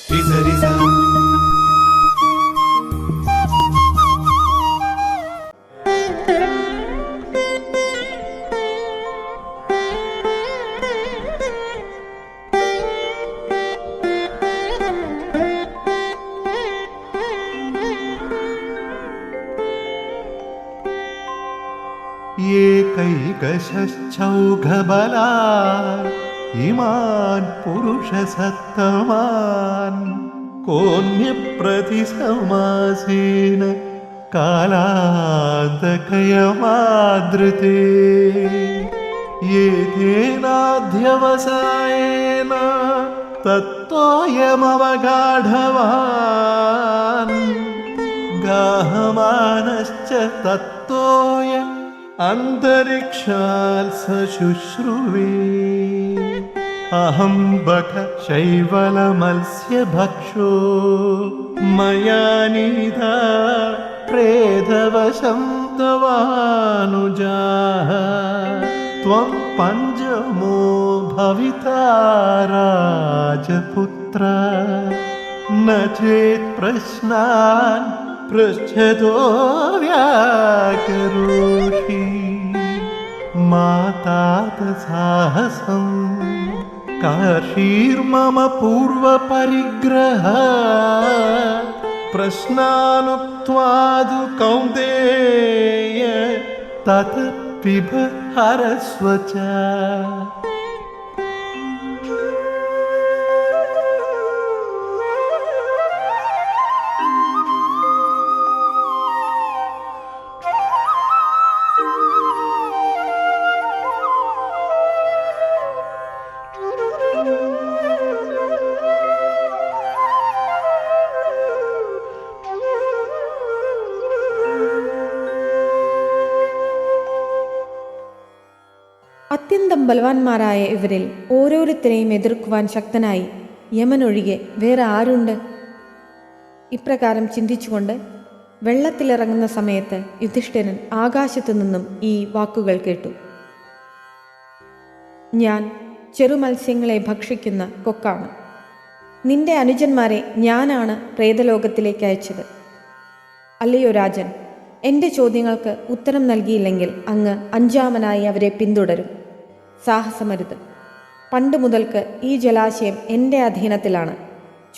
Risa, risa. एकैकशश्चौघबला इमान् पुरुषसत्तमान् कोऽन्यप्रतिसमासेन कालान्तकयमादृते एतेनाध्यवसायेन तत्तोऽयमवगाढवान् गाहमानश्च तत्तोऽय अन्तरिक्षात् शुश्रुवे अहं बक शैवलमत्स्यभक्षो मया नीता प्रेतवशं तवानुजाः त्वं पञ्चमो भविता राजपुत्र न चेत् प्रश्नान् पृच्छतो व्याकरोषि मातात साहसं काशीर्मम पूर्वपरिग्रह प्रश्नानुक्त्वादु कौन्तेय तत् पिब हरस्व च അത്യന്തം ബലവാന്മാരായ ഇവരിൽ ഓരോരുത്തരെയും എതിർക്കുവാൻ ശക്തനായി യമനൊഴികെ വേറെ ആരുണ്ട്? ഇപ്രകാരം ചിന്തിച്ചുകൊണ്ട് വെള്ളത്തിലിറങ്ങുന്ന സമയത്ത് യുധിഷ്ഠിരൻ ആകാശത്തു നിന്നും ഈ വാക്കുകൾ കേട്ടു. ഞാൻ ചെറുമത്സ്യങ്ങളെ ഭക്ഷിക്കുന്ന കൊക്കാണ്. നിന്റെ അനുജന്മാരെ ഞാനാണ് പ്രേതലോകത്തിലേക്ക് അയച്ചത്. അല്ലയോ രാജൻ, എൻ്റെ ചോദ്യങ്ങൾക്ക് ഉത്തരം നൽകിയില്ലെങ്കിൽ അങ്ങ് അഞ്ചാമനായി അവരെ പിന്തുടരും. സാഹസമരുത്. പണ്ട് മുതൽക്ക് ഈ ജലാശയം എൻ്റെ അധീനത്തിലാണ്.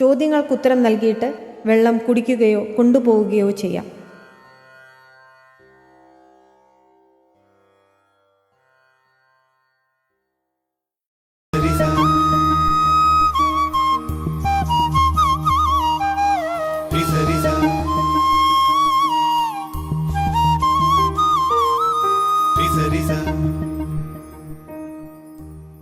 ചോദ്യങ്ങൾക്കുത്തരം നൽകിയിട്ട് വെള്ളം കുടിക്കുകയോ കൊണ്ടുപോവുകയോ ചെയ്യാം. Risa, risa. Risa, risa.